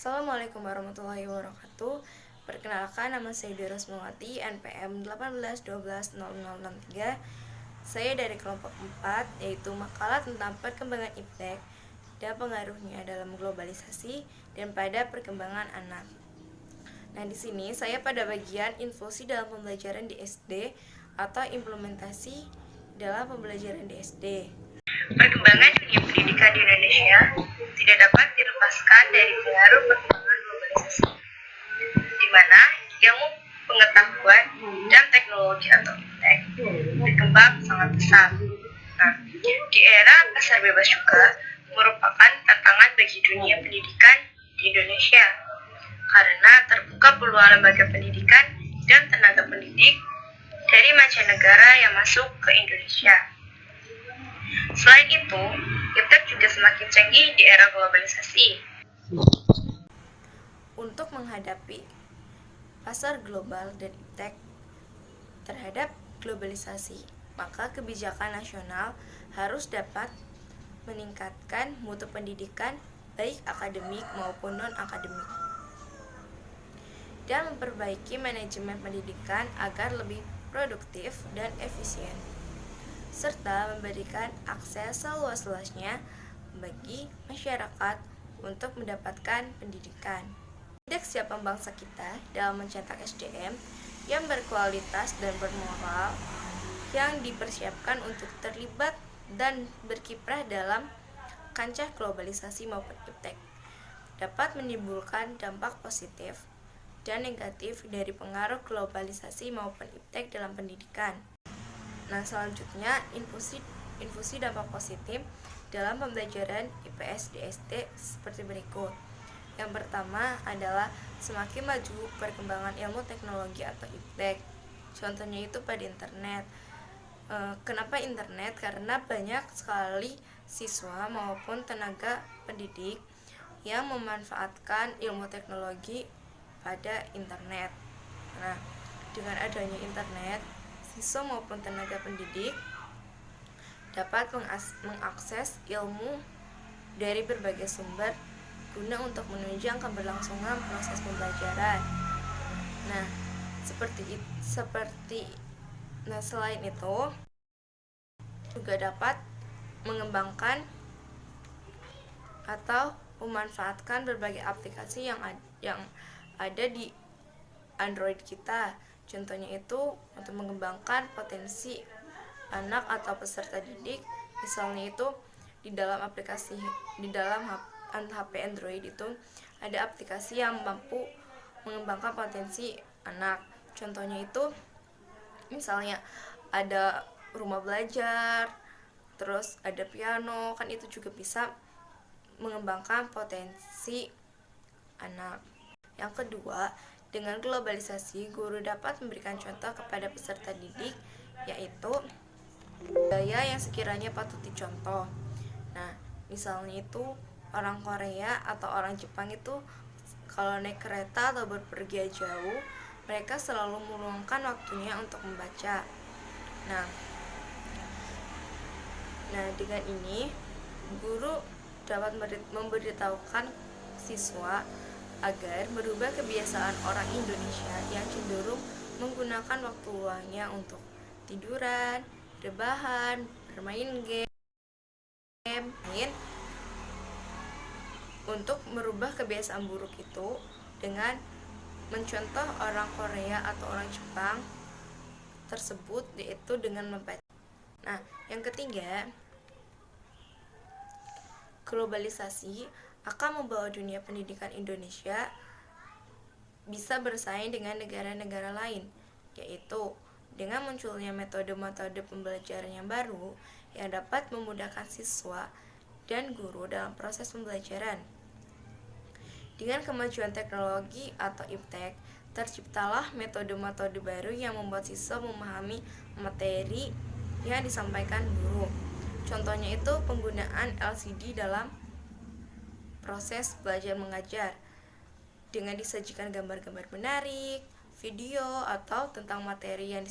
Assalamualaikum warahmatullahi wabarakatuh. Perkenalkan, nama saya Dira Rosmawati, NPM 18120063. Saya dari kelompok 4, yaitu makalah tentang perkembangan iptek dan pengaruhnya dalam globalisasi dan pada perkembangan anak. Nah, di sini saya pada bagian infosi dalam pembelajaran di SD atau implementasi dalam pembelajaran di SD. Perkembangan dunia pendidikan di Indonesia tidak dapat dilepaskan dari pengaruh perkembangan globalisasi, di mana ilmu pengetahuan dan teknologi atau iptek berkembang sangat pesat. Nah, di era pasar bebas juga merupakan tantangan bagi dunia pendidikan di Indonesia, karena terbuka peluang lembaga pendidikan dan tenaga pendidik dari mancanegara yang masuk ke Indonesia. Selain itu, iptek juga semakin canggih di era globalisasi. Untuk menghadapi pasar global dan iptek terhadap globalisasi, maka kebijakan nasional harus dapat meningkatkan mutu pendidikan baik akademik maupun non-akademik, dan memperbaiki manajemen pendidikan agar lebih produktif dan efisien, serta memberikan akses seluas-luasnya bagi masyarakat untuk mendapatkan pendidikan. Indeks siap bangsa kita dalam mencetak SDM yang berkualitas dan bermoral yang dipersiapkan untuk terlibat dan berkiprah dalam kancah globalisasi maupun iptek dapat menimbulkan dampak positif dan negatif dari pengaruh globalisasi maupun iptek dalam pendidikan. Nah, selanjutnya infusi dampak positif dalam pembelajaran IPS di SD seperti berikut. Yang pertama adalah semakin maju perkembangan ilmu teknologi atau iptek. Contohnya itu pada internet. Kenapa internet? Karena banyak sekali siswa maupun tenaga pendidik yang memanfaatkan ilmu teknologi pada internet. Nah, dengan adanya internet, siswa maupun tenaga pendidik dapat mengakses ilmu dari berbagai sumber guna untuk menunjang keberlangsungan proses pembelajaran. Nah, selain itu juga dapat mengembangkan atau memanfaatkan berbagai aplikasi yang ada di Android kita. Contohnya itu untuk mengembangkan potensi anak atau peserta didik. Misalnya itu di dalam HP Android itu ada aplikasi yang mampu mengembangkan potensi anak. Contohnya itu misalnya ada rumah belajar, terus ada piano, kan itu juga bisa mengembangkan potensi anak. Yang kedua, dengan globalisasi, guru dapat memberikan contoh kepada peserta didik, yaitu budaya yang sekiranya patut dicontoh. Nah, misalnya itu orang Korea atau orang Jepang itu kalau naik kereta atau berpergian jauh, mereka selalu meluangkan waktunya untuk membaca. Nah, dengan ini guru dapat memberitahukan siswa agar merubah kebiasaan orang Indonesia yang cenderung menggunakan waktu luangnya untuk tiduran, rebahan, bermain game, untuk merubah kebiasaan buruk itu dengan mencontoh orang Korea atau orang Jepang tersebut, yaitu dengan membaca. Nah, yang ketiga, globalisasi akan membawa dunia pendidikan Indonesia bisa bersaing dengan negara-negara lain, yaitu dengan munculnya metode-metode pembelajaran yang baru yang dapat memudahkan siswa dan guru dalam proses pembelajaran. Dengan kemajuan teknologi atau iptek, terciptalah metode-metode baru yang membuat siswa memahami materi yang disampaikan guru. Contohnya itu penggunaan LCD dalam proses belajar mengajar dengan disajikan gambar-gambar menarik, video atau tentang materi yang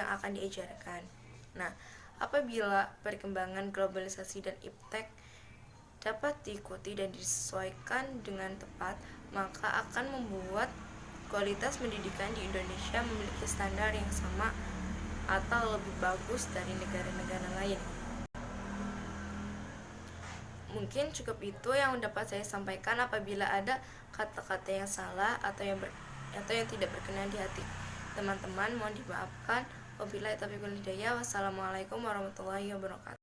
akan diajarkan. Nah, apabila perkembangan globalisasi dan iptek dapat diikuti dan disesuaikan dengan tepat, maka akan membuat kualitas pendidikan di Indonesia memiliki standar yang sama atau lebih bagus dari negara-negara lain. Mungkin cukup itu yang dapat saya sampaikan. Apabila ada kata-kata yang salah atau yang tidak berkenan di hati teman-teman, mohon dimaafkan. Wabillahi taufiq wal hidayah. Wassalamualaikum warahmatullahi wabarakatuh.